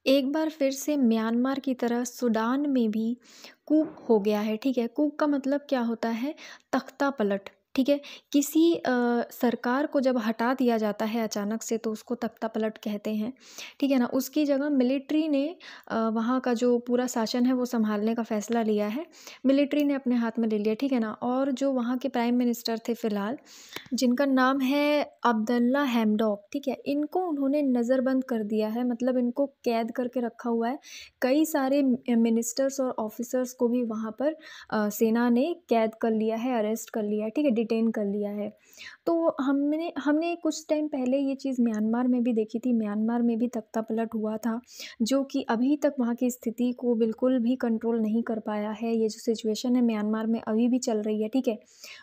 एक बार फिर से म्यांमार की तरह सूडान में भी कूप हो गया है, ठीक है? कूप का मतलब क्या होता है? तख्ता पलट, ठीक है? किसी सरकार को जब हटा दिया जाता है अचानक से तो उसको तख्ता पलट कहते हैं, ठीक है ना? उसकी जगह मिलिट्री ने वहाँ का जो पूरा शासन है वो सँभालने का फ़ैसला लिया है। मिलिट्री ने अपने हाथ में ले लिया, ठीक है ना? और जो वहाँ के प्राइम मिनिस्टर थे फ़िलहाल, जिनका नाम है अब्दुल्ला हैम्डोक, ठीक है? इनको उन्होंने नज़रबंद कर दिया है, मतलब इनको कैद करके रखा हुआ है। कई सारे मिनिस्टर्स और ऑफ़िसर्स को भी वहाँ पर सेना ने कैद कर लिया है, अरेस्ट कर लिया है, ठीक है? डिटेन कर लिया है। तो हमने हमने कुछ टाइम पहले ये चीज़ म्यांमार में भी देखी थी, म्यांमार में भी तख्तापलट हुआ था, जो कि अभी तक वहाँ की स्थिति को बिल्कुल भी कंट्रोल नहीं कर पाया है। ये जो सिचुएशन है म्यांमार में अभी भी चल रही है, ठीक है?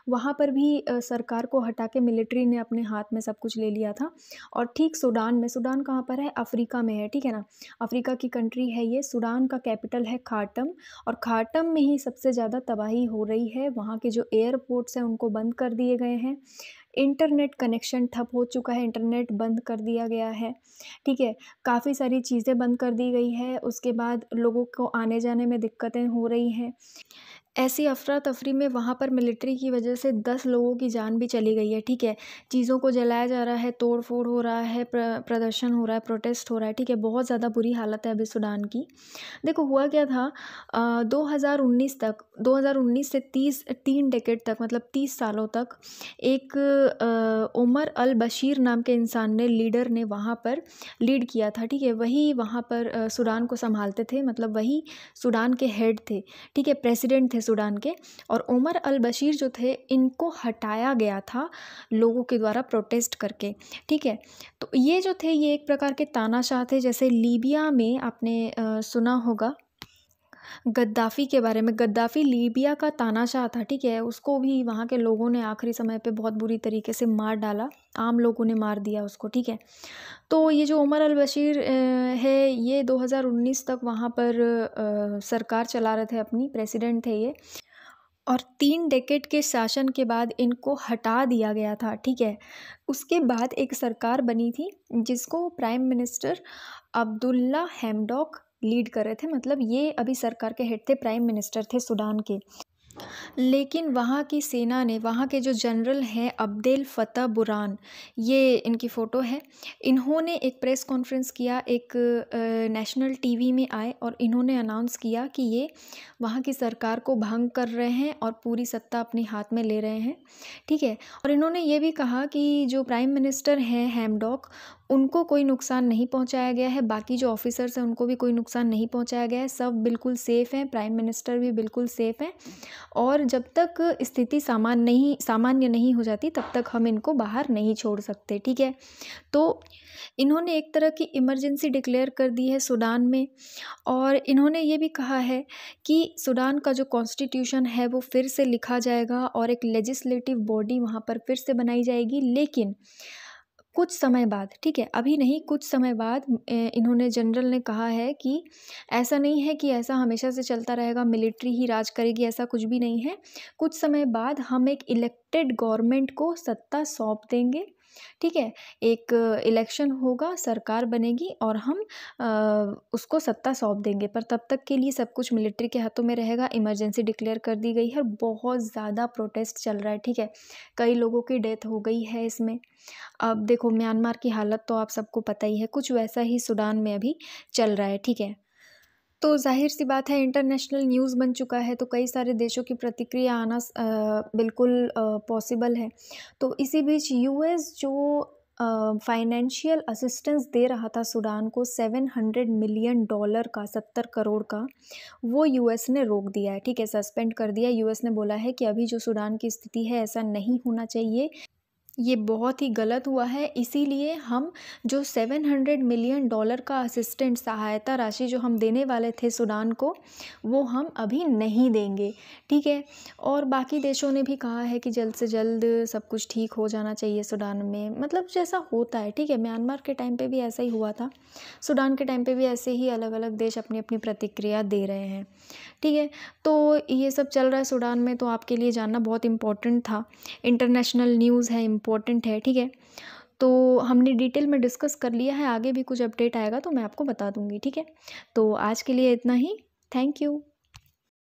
वहाँ पर भी सरकार को हटा के मिलिट्री ने अपने हाथ में सब कुछ ले लिया था। और ठीक सूडान में, सूडान कहाँ पर है? अफ्रीका में है, ठीक है ना? अफ्रीका की कंट्री है ये। सूडान का कैपिटल है खार्टम, और खार्टम में ही सबसे ज़्यादा तबाही हो रही है। वहाँ के जो एयरपोर्ट्स हैं उनको बंद कर दिए गए हैं। इंटरनेट कनेक्शन ठप हो चुका है, इंटरनेट बंद कर दिया गया है, ठीक है? काफ़ी सारी चीज़ें बंद कर दी गई है, उसके बाद लोगों को आने-जाने में दिक्कतें हो रही हैं। ऐसी अफ़रा-तफ़री में वहाँ पर मिलिट्री की वजह से 10 लोगों की जान भी चली गई है, ठीक है? चीज़ों को जलाया जा रहा है, तोड़-फोड़ हो रहा है, प्रदर्शन हो रहा है, प्रोटेस्ट हो रहा है, ठीक है? बहुत ज़्यादा बुरी हालत है अभी सूडान की। देखो हुआ क्या था, 2019 तक, 2019 से 3 डेकेड तक, मतलब 30 सालों तक एक उमर अल बशीर नाम के इंसान ने, लीडर ने वहाँ पर लीड किया था, ठीक है? वही वहाँ पर सूडान को सँभालते थे, मतलब वही सूडान के हेड थे, ठीक है? प्रेसिडेंट थे सूडान के। और उमर अल बशीर जो थे, इनको हटाया गया था लोगों के द्वारा प्रोटेस्ट करके, ठीक है? तो ये जो थे, ये एक प्रकार के तानाशाह थे। जैसे लीबिया में आपने सुना होगा गद्दाफ़ी के बारे में। गद्दाफ़ी लीबिया का तानाशाह था, ठीक है? उसको भी वहाँ के लोगों ने आखिरी समय पे बहुत बुरी तरीके से मार डाला, आम लोगों ने मार दिया उसको, ठीक है? तो ये जो उमर अल बशीर है, ये 2019 तक वहाँ पर सरकार चला रहे थे अपनी, प्रेसिडेंट थे ये। और 3 डेकेड के शासन के बाद इनको हटा दिया गया था, ठीक है? उसके बाद एक सरकार बनी थी जिसको प्राइम मिनिस्टर अब्दुल्ला हैम्डोक लीड कर रहे थे, मतलब ये अभी सरकार के हेड थे, प्राइम मिनिस्टर थे सूडान के। लेकिन वहाँ की सेना ने, वहाँ के जो जनरल हैं अब्देल फ़त्ता बुरहान, ये इनकी फ़ोटो है। इन्होंने एक प्रेस कॉन्फ्रेंस किया, एक नेशनल टीवी में आए और इन्होंने अनाउंस किया कि ये वहाँ की सरकार को भंग कर रहे हैं और पूरी सत्ता अपने हाथ में ले रहे हैं, ठीक है? और इन्होंने ये भी कहा कि जो प्राइम मिनिस्टर हैं हैम्डोक, उनको कोई नुकसान नहीं पहुँचाया गया है, बाकी जो ऑफ़िसर्स हैं उनको भी कोई नुकसान नहीं पहुँचाया गया है, सब बिल्कुल सेफ़ हैं, प्राइम मिनिस्टर भी बिल्कुल सेफ़ हैं। और जब तक स्थिति सामान्य नहीं हो जाती तब तक हम इनको बाहर नहीं छोड़ सकते, ठीक है? तो इन्होंने एक तरह की इमरजेंसी डिक्लेयर कर दी है सूडान में। और इन्होंने ये भी कहा है कि सूडान का जो कॉन्स्टिट्यूशन है वो फिर से लिखा जाएगा और एक लेजिस्लेटिव बॉडी वहाँ पर फिर से बनाई जाएगी, लेकिन कुछ समय बाद, ठीक है? अभी नहीं, कुछ समय बाद इन्होंने, जनरल ने कहा है कि ऐसा नहीं है कि ऐसा हमेशा से चलता रहेगा, मिलिट्री ही राज करेगी, ऐसा कुछ भी नहीं है। कुछ समय बाद हम एक इलेक्टेड गवर्नमेंट को सत्ता सौंप देंगे, ठीक है? एक इलेक्शन होगा, सरकार बनेगी और हम उसको सत्ता सौंप देंगे, पर तब तक के लिए सब कुछ मिलिट्री के हाथों में रहेगा। इमरजेंसी डिक्लेयर कर दी गई है और बहुत ज़्यादा प्रोटेस्ट चल रहा है, ठीक है? कई लोगों की डेथ हो गई है इसमें। अब देखो म्यांमार की हालत तो आप सबको पता ही है, कुछ वैसा ही सूडान में अभी चल रहा है, ठीक है? तो ज़ाहिर-सी बात है, इंटरनेशनल न्यूज़ बन चुका है, तो कई सारे देशों की प्रतिक्रिया आना बिल्कुल पॉसिबल है। तो इसी बीच यूएस जो फाइनेंशियल असिस्टेंस दे रहा था सूडान को, $700 मिलियन का, 70 करोड़ का, वो यूएस ने रोक दिया है, ठीक है? सस्पेंड कर दिया। यूएस ने बोला है कि अभी जो सूडान की स्थिति है, ऐसा नहीं होना चाहिए, ये बहुत ही गलत हुआ है, इसीलिए हम जो $700 मिलियन का असिस्टेंट, सहायता राशि जो हम देने वाले थे सूडान को, वो हम अभी नहीं देंगे, ठीक है? और बाकी देशों ने भी कहा है कि जल्द से जल्द सब कुछ ठीक हो जाना चाहिए सूडान में, मतलब जैसा होता है, ठीक है? म्यांमार के टाइम पे भी ऐसा ही हुआ था, सूडान के टाइम पे भी ऐसे ही अलग-अलग देश अपनी-अपनी प्रतिक्रिया दे रहे हैं, ठीक है? तो ये सब चल रहा है सूडान में, तो आपके लिए जानना बहुत इम्पोर्टेंट था। इंटरनेशनल न्यूज़ है, इम्पोर्टेंट है, ठीक है? तो हमने डिटेल में डिस्कस कर लिया है, आगे भी कुछ अपडेट आएगा तो मैं आपको बता दूँगी, ठीक है। तो आज के लिए इतना ही। Thank you.